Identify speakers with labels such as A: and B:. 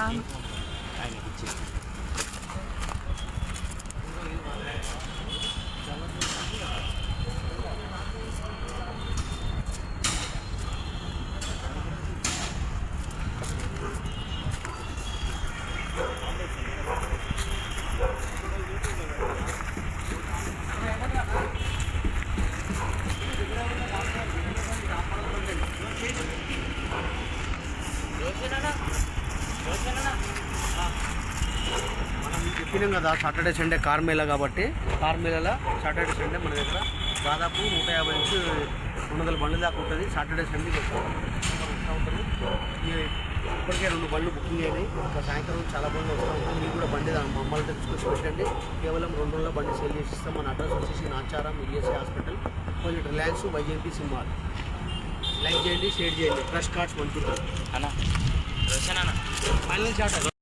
A: ఆయనకి ఇచ్చేసి మనం చెప్పినాం కదా సాటర్డే సండే కార్ మేళా కాబట్టి కార్ మేళాలో సాటర్డే సండే మన దగ్గర దాదాపు 150 నుంచి 200 బండ్ల దాకా ఉంటుంది. సాటర్డే సండే వస్తూ ఉంటుంది. ఇప్పటికే 2 బండ్లు బుకింగ్ అయినాయి. ఇంకా సాయంత్రం చాలా బండ్లు వస్తూ ఉంటుంది. మీకు కూడా బండి మమ్మల్ని తీసుకొచ్చి పెట్టండి. కేవలం 2 రోజుల బండి సేల్ చేసి ఇస్తాం. మన అడ్రస్ వచ్చేసి నాచారం ఈఎస్ఐ హాస్పిటల్, కొంచెం రిలయన్స్ వైజయంతి సినిమాల్. లైక్ చేయండి, షేర్ చేయండి. ఫ్రెష్ కార్డ్స్ మంచుతారు
B: అన్న
A: ఫైనల్ షాట్.